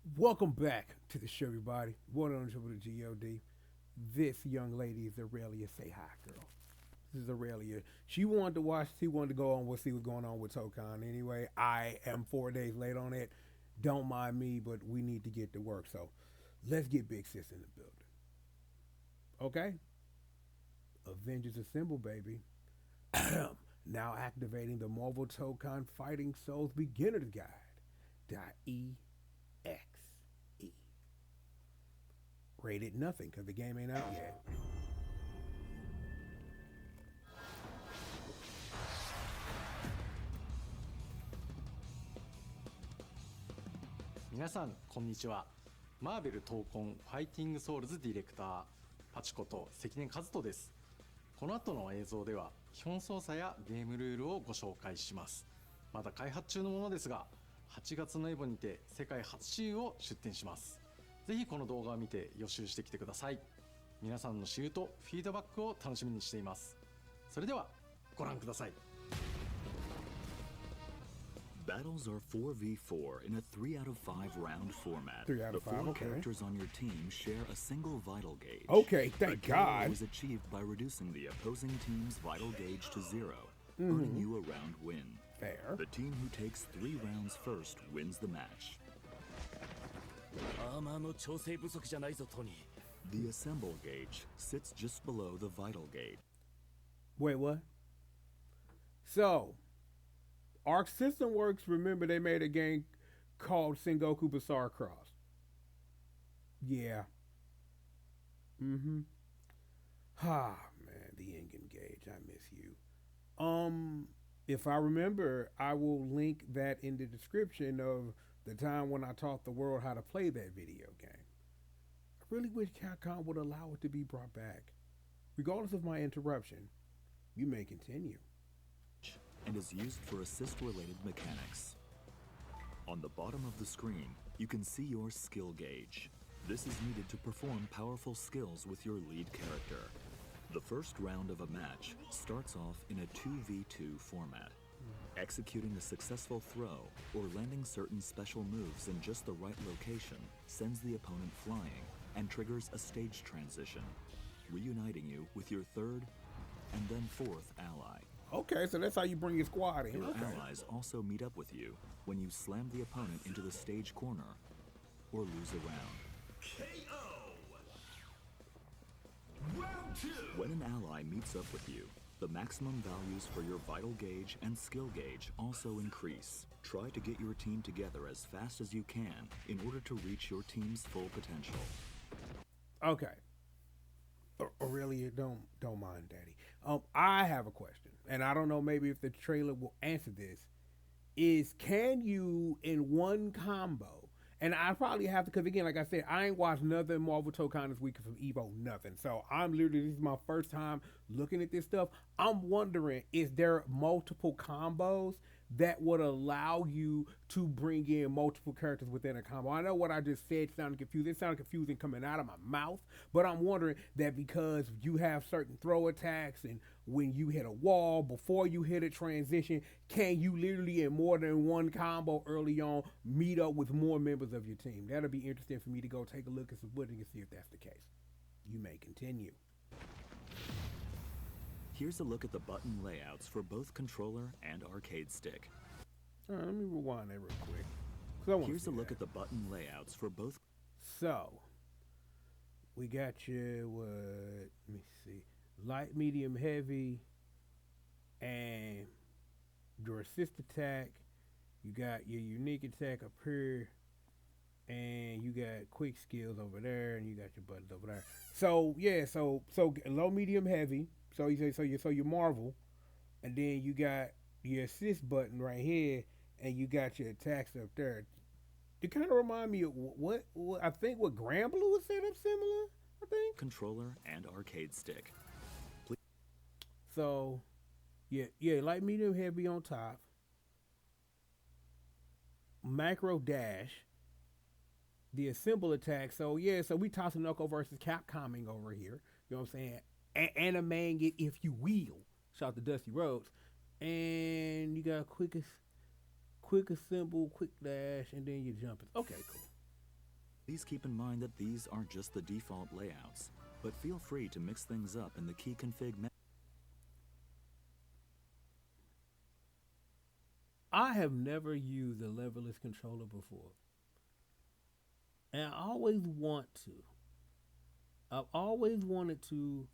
Welcome back to the show, everybody. One on the G.O.D. This young lady is Aurelia. Say hi, girl. This is Aurelia. She wanted to watch. She wanted to go on. We'll see what's going on with Tōkon. Anyway, I am 4 days late on it. Don't mind me, but we need to get to work. So let's get Big Sis in the building. Okay? Avengers Assemble, baby. Now activating the Marvel Tōkon Fighting Souls Beginner's Guide. .exe. Rated nothing because the game ain't out yet. 皆さんこんにちは。マーベル闘魂ファイティングソウルズディレクターパチこと関根和人です。この後の映像では基本操作やゲームルールをご紹介します。まだ開発中のものですが、8月のエボにて世界初私有を出展します。ぜひこの動画を見て予習してきてください。皆さんの私有とフィードバックを楽しみにしています。それではご覧ください。Battles are 4v4 in a 3 out of 5 round format. 3 out The of 5, four okay. characters on your team share a single vital gauge. Okay, A thank KO God. is achieved by reducing the opposing team's vital gauge to 0, earning you a round win. Fair. The team who takes 3 rounds first wins the match. アーマーの調整不足じゃないぞトニー。 The assemble gauge sits just below the vital gauge. Wait, what? So, Arc System Works, remember they made a game called Sengoku Bizarre Cross. Yeah. Mm-hmm. Ah, man, the Ingen gauge. I miss you. If I remember, I will link that in the description of the time when I taught the world how to play that video game. I really wish Capcom would allow it to be brought back. Regardless of my interruption, you may continue. And is used for assist-related mechanics. On the bottom of the screen, you can see your skill gauge. This is needed to perform powerful skills with your lead character. The first round of a match starts off in a 2v2 format. Executing a successful throw or landing certain special moves in just the right location sends the opponent flying and triggers a stage transition, reuniting you with your third and then fourth ally. Okay, so that's how you bring your squad in. Your Okay. allies also meet up with you when you slam the opponent into the stage corner or lose a round. Round 2. When an ally meets up with you, the maximum values for your vital gauge and skill gauge also increase. Try to get your team together as fast as you can in order to reach your team's full potential. Okay. Aurelia, don't mind, Daddy. I have a question, and I don't know maybe if the trailer will answer this. Is can you in one combo? And I probably have to, because again, like I said, I ain't watched nothing Marvel Tokon this week from Evo, nothing. So I'm literally, this is my first time looking at this stuff. I'm wondering, is there multiple combos that would allow you to bring in multiple characters within a combo? I know what I just said sounded confusing. It sounded confusing coming out of my mouth, but I'm wondering that because you have certain throw attacks and when you hit a wall, before you hit a transition, can you literally in more than one combo early on meet up with more members of your team? That'll be interesting for me to go take a look at some footage and see if that's the case. You may continue. Here's a look at the button layouts for both controller and arcade stick. All right, let me rewind that real quick. 'Cause I wanna Here's see a look that. at the button layouts for both. So, we got you, what, let me see, light, medium, heavy, and your assist attack. You got your unique attack up here, and you got quick skills over there, and you got your buttons over there. So yeah, so low, medium, heavy. So you say so you Marvel, and then you got your assist button right here, and you got your attacks up there. It kind of remind me of what I think what Granblue was set up similar. I think Controller and arcade stick. so. Yeah, light, medium, heavy on top. Macro dash. The assemble attack. So yeah, so we tossing Knuckle versus Capcoming over here. You know what I'm saying? Animating it, if you will. Shout out to Dusty Rhodes. And you got quick assemble, quick dash, and then you jump. Okay, cool. Please keep in mind that these are just the default layouts, but feel free to mix things up in the key config menu. I have never used a leverless controller before. And I always want to. I've always wanted to.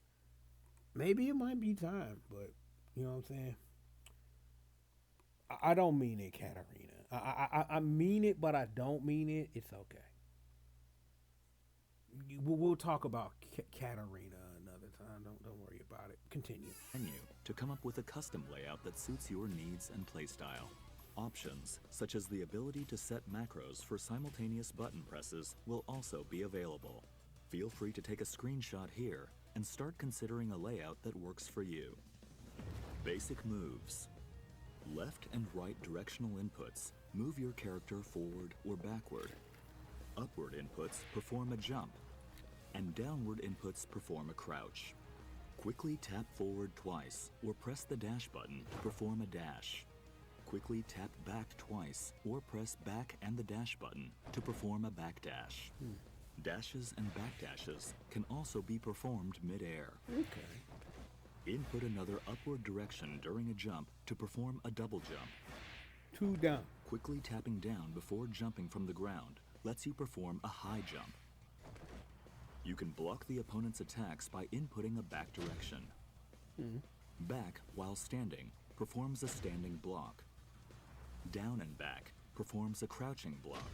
Maybe it might be time, but you know what I'm saying? I don't mean it, Katarina. I mean it, but I don't mean it. It's okay. We'll talk about Katarina another time. Don't worry about it. Continue. Menu to come up with a custom layout that suits your needs and playstyle. Options, such as the ability to set macros for simultaneous button presses, will also be available. Feel free to take a screenshot here and start considering a layout that works for you. Basic moves. Left and right directional inputs move your character forward or backward. Upward inputs perform a jump, and downward inputs perform a crouch. Quickly tap forward twice or press the dash button to perform a dash. Quickly tap back twice or press back and the dash button to perform a backdash. Dashes and backdashes can also be performed mid-air. Okay. Input another upward direction during a jump to perform a double jump. 2 down. Quickly tapping down before jumping from the ground lets you perform a high jump. You can block the opponent's attacks by inputting a back direction. Back while standing performs a standing block. Down and back performs a crouching block.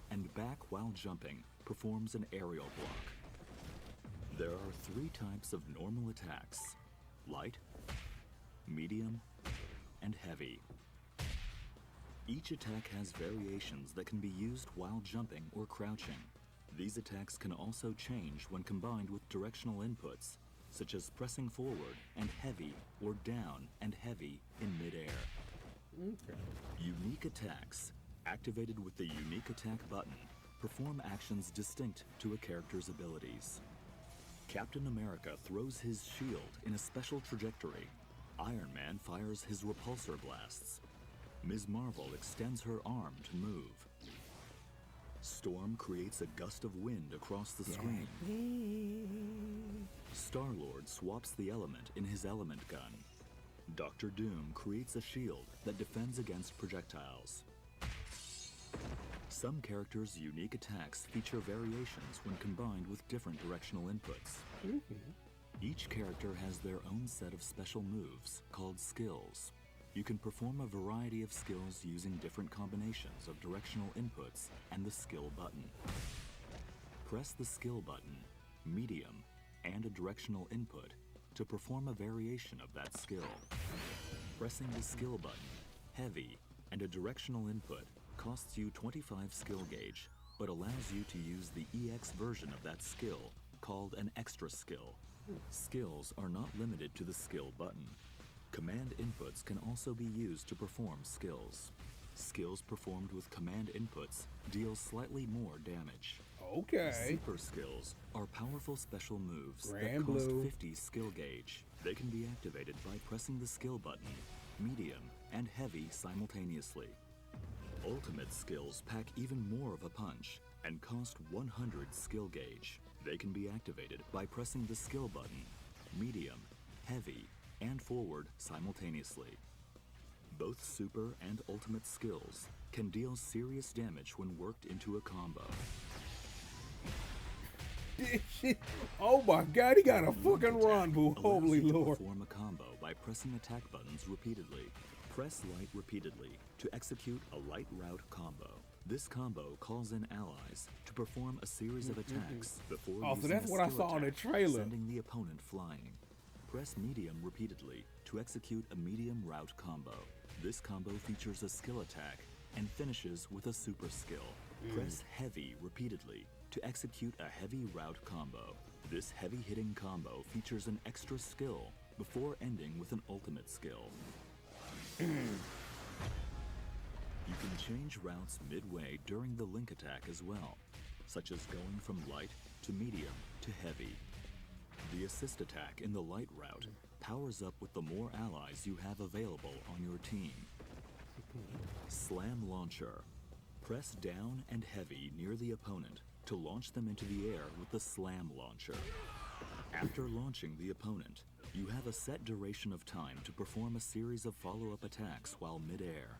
And back while jumping performs an aerial block. There are 3 types of normal attacks: light, medium, and heavy. Each attack has variations that can be used while jumping or crouching. These attacks can also change when combined with directional inputs, such as pressing forward and heavy or down and heavy in midair. Okay. Unique attacks, activated with the unique attack button, perform actions distinct to a character's abilities. Captain America throws his shield in a special trajectory. Iron Man fires his repulsor blasts. Ms. Marvel extends her arm to move. Storm creates a gust of wind across the screen. Star-Lord swaps the element in his element gun. Doctor Doom creates a shield that defends against projectiles. Some characters' unique attacks feature variations when combined with different directional inputs. Each character has their own set of special moves called skills. You can perform a variety of skills using different combinations of directional inputs and the skill button. Press the skill button, medium, and a directional input to perform a variation of that skill. Pressing the skill button, heavy, and a directional input costs you 25 skill gauge, but allows you to use the EX version of that skill, called an extra skill. Skills are not limited to the skill button. Command inputs can also be used to perform skills. Skills performed with command inputs deal slightly more damage. Okay. Super skills are powerful special moves Grand that cost Blue. 50 skill gauge. They can be activated by pressing the skill button, medium, and heavy simultaneously. Ultimate skills pack even more of a punch and cost 100 skill gauge. They can be activated by pressing the skill button, medium, heavy, and forward simultaneously. Both super and ultimate skills can deal serious damage when worked into a combo. Shit. Oh my god, he got a Unique fucking attack rendezvous. allows Holy you to lord. perform a combo by pressing attack buttons repeatedly. Press light repeatedly to execute a light route combo. This combo calls in allies to perform a series of attacks before Oh, so using that's a what I skill saw in the attack, trailer. sending the opponent flying. Press medium repeatedly to execute a medium route combo. This combo features a skill attack and finishes with a super skill. Press heavy repeatedly to execute a heavy route combo. This heavy-hitting combo features an extra skill before ending with an ultimate skill. You can change routes midway during the link attack as well, such as going from light to medium to heavy. The assist attack in the light route powers up with the more allies you have available on your team. Slam Launcher. Press down and heavy near the opponent to launch them into the air with the slam launcher. After launching the opponent, you have a set duration of time to perform a series of follow-up attacks while mid-air.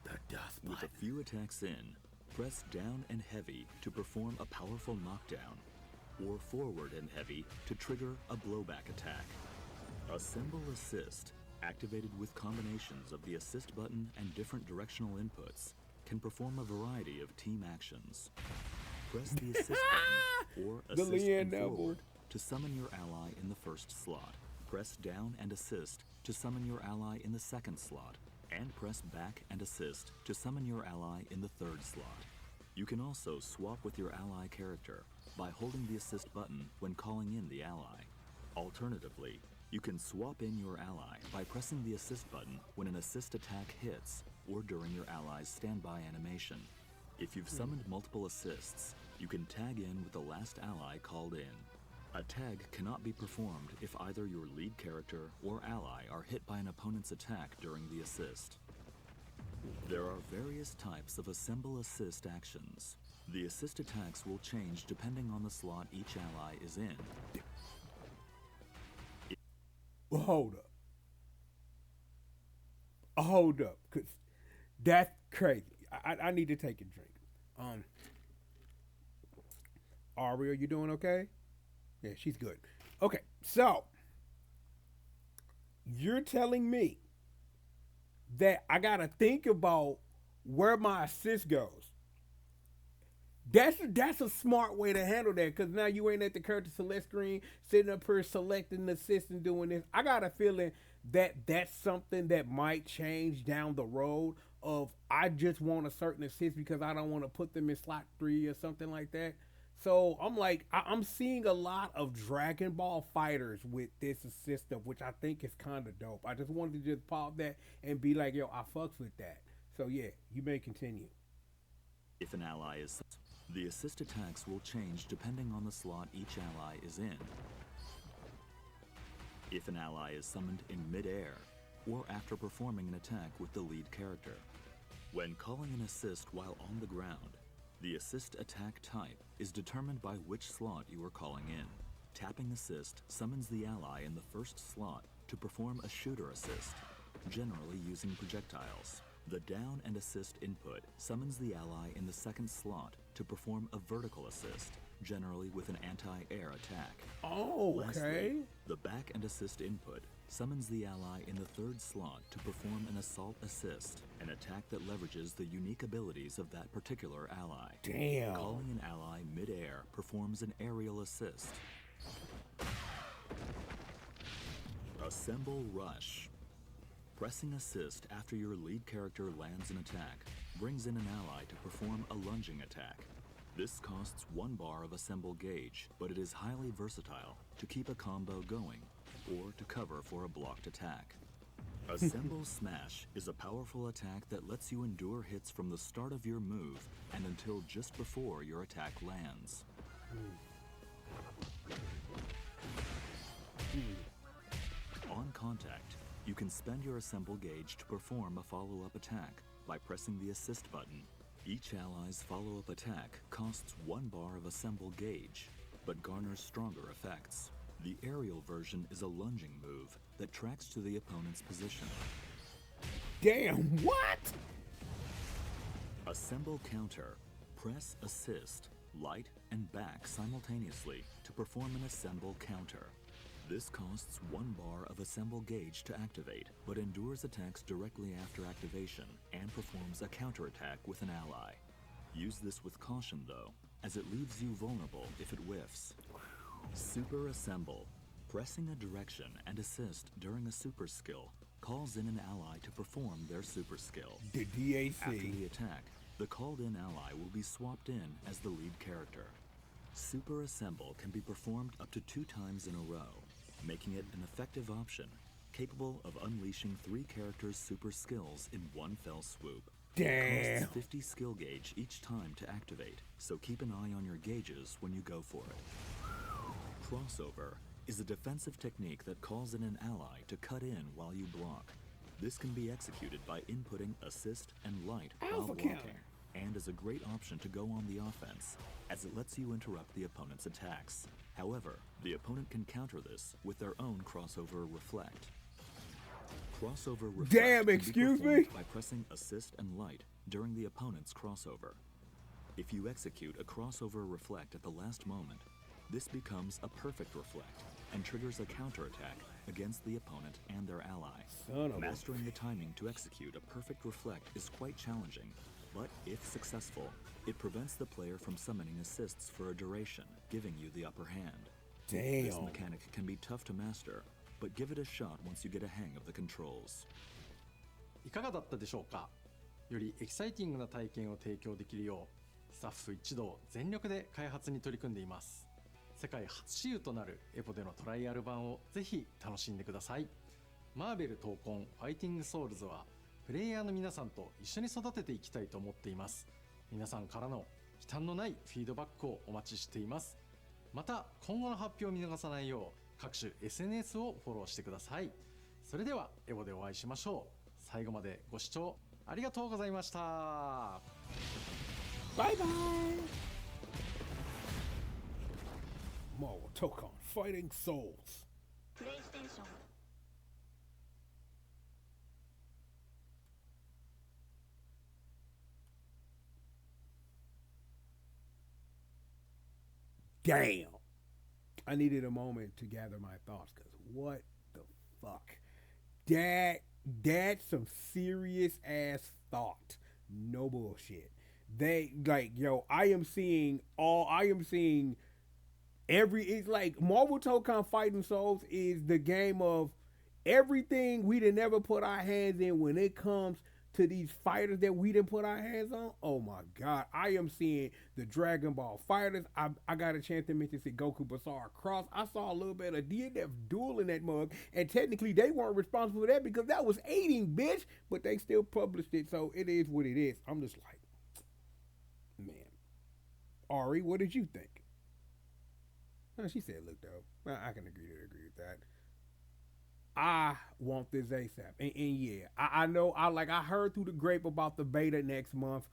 With a few attacks in, press down and heavy to perform a powerful knockdown, or forward and heavy to trigger a blowback attack. Assemble Assist, activated with combinations of the assist button and different directional inputs, can perform a variety of team actions. Press the assist button or assist and forward to summon your ally in the first slot. Press down and assist to summon your ally in the second slot, and press back and assist to summon your ally in the third slot. You can also swap with your ally character by holding the assist button when calling in the ally. Alternatively, you can swap in your ally by pressing the assist button when an assist attack hits or during your ally's standby animation. If you've summoned multiple assists, you can tag in with the last ally called in. A tag cannot be performed if either your lead character or ally are hit by an opponent's attack during the assist. There are various types of Assemble Assist actions. The assist attacks will change depending on the slot each ally is in. Well, hold up, cause that's crazy. I need to take a drink. Ari, are you doing okay? Yeah, she's good. Okay, so you're telling me that I gotta think about where my assist goes. That's a smart way to handle that, because now you ain't at the character select screen sitting up here selecting the assist and doing this. I got a feeling that that's something that might change down the road. Of I just want a certain assist because I don't want to put them in slot 3 or something like that. So I'm like, I'm seeing a lot of Dragon Ball fighters with this assist stuff, which I think is kind of dope. I just wanted to just pop that and be like, yo, I fucks with that. So yeah, you may continue. If an ally is... The assist attacks will change depending on the slot each ally is in. If an ally is summoned in mid-air, or after performing an attack with the lead character. When calling an assist while on the ground, the assist attack type is determined by which slot you are calling in. Tapping assist summons the ally in the first slot to perform a shooter assist, generally using projectiles. The down and assist input summons the ally in the second slot to perform a vertical assist, generally with an anti-air attack. Oh, okay. Lastly, the back and assist input summons the ally in the third slot to perform an assault assist, an attack that leverages the unique abilities of that particular ally. Damn. Calling an ally mid-air performs an aerial assist. Assemble Rush. Pressing assist after your lead character lands an attack brings in an ally to perform a lunging attack. This costs 1 bar of assemble gauge, but it is highly versatile to keep a combo going or to cover for a blocked attack. Assemble Smash is a powerful attack that lets you endure hits from the start of your move and until just before your attack lands. On contact, you can spend your assemble gauge to perform a follow-up attack by pressing the assist button. Each ally's follow-up attack costs 1 bar of assemble gauge, but garners stronger effects. The aerial version is a lunging move that tracks to the opponent's position. Damn, what? Assemble Counter. Press assist, light, and back simultaneously to perform an assemble counter. This costs 1 bar of assemble gauge to activate, but endures attacks directly after activation and performs a counterattack with an ally. Use this with caution though, as it leaves you vulnerable if it whiffs. Super Assemble. Pressing a direction and assist during a super skill calls in an ally to perform their super skill. The DAC. After the attack, the called-in ally will be swapped in as the lead character. Super Assemble can be performed up to 2 times in a row, making it an effective option, capable of unleashing 3 characters' super skills in one fell swoop. Damn. It costs 50 skill gauge each time to activate, so keep an eye on your gauges when you go for it. Crossover is a defensive technique that calls in an ally to cut in while you block. This can be executed by inputting assist and light while Alpha blocking. counter. and is a great option to go on the offense, as it lets you interrupt the opponent's attacks. However, the opponent can counter this with their own crossover reflect. Crossover reflect Damn, can be excuse performed me? by pressing assist and light during the opponent's crossover. If you execute a crossover reflect at the last moment, this becomes a perfect reflect and triggers a counterattack against the opponent and their ally. Son of a- Mastering the timing to execute a perfect reflect is quite challenging, but if successful, it prevents the player from summoning assists for a duration, giving you the upper hand. This Damn. mechanic can be tough to master, but give it a shot once you get a hang of the controls. いかがだったでしょうか。よりエキサイティングな体験を提供できるようスタッフ一同全力で開発に取り組んでいます。世界初私有となるエポでのトライアル版をぜひ楽しんでください。マーベル闘魂ファイティングソウルズはプレイヤーの皆さんと一緒に育てていきたいと思っています。皆さんからの忌憚のないフィードバックをお待ちしています。また今後の発表を見逃さないよう各種 SNS をフォローしてください。それではエボでお会いしましょう。最後までご視聴ありがとうございました。Bye bye. Marvel Tōkon Fighting Souls. プレイステーション Damn. I needed a moment to gather my thoughts because what the fuck? That's some serious ass thought. No bullshit. They like, yo, I am seeing every, it's like Marvel Tōkon Fighting Souls is the game of everything we didn't ever put our hands in when it comes to these fighters that we didn't put our hands on. Oh my god, I am seeing the Dragon Ball fighters. I got a chance to mention Goku Basara Cross. I saw a little bit of DNF duel in that mug, and technically they weren't responsible for that because that was aiding, bitch. But they still published it, so it is what it is. I'm just like, man. Ari, what did you think? Oh, she said, look, though, I can agree with that. I want this ASAP. And yeah, I know, I heard through the grape about the beta next month.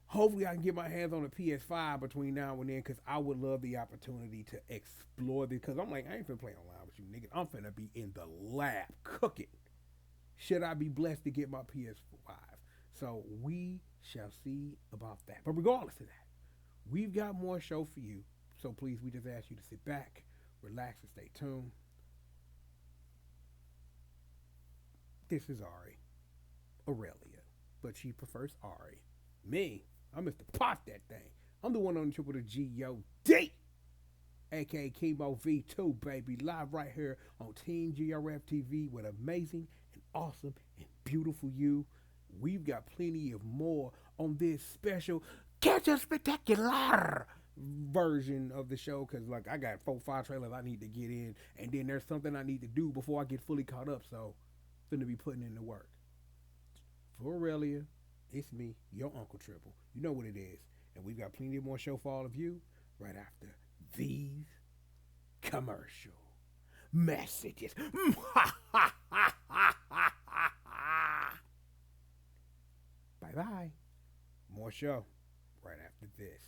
Hopefully I can get my hands on a PS5 between now and then because I would love the opportunity to explore this because I'm like, I ain't finna play online with you niggas. I'm finna be in the lab cooking. Should I be blessed to get my PS5? So we shall see about that. But regardless of that, we've got more show for you. So please, we just ask you to sit back, relax, and stay tuned. This is Ari, Aurelia, but she prefers Ari. Me, I'm Mr. Pop That Thing. I'm the one on the triple to G.O.D, aka Chemo V2, baby, live right here on Team GRF TV with amazing and awesome and beautiful you. We've got plenty of more on this special Catch a Spectacular version of the show because like I got 4-5 trailers I need to get in, and then there's something I need to do before I get fully caught up. So finna be putting in the work. For Aurelia, it's me, your Uncle Triple. You know what it is. And we've got plenty more show for all of you right after these commercial messages. Bye-bye. More show right after this.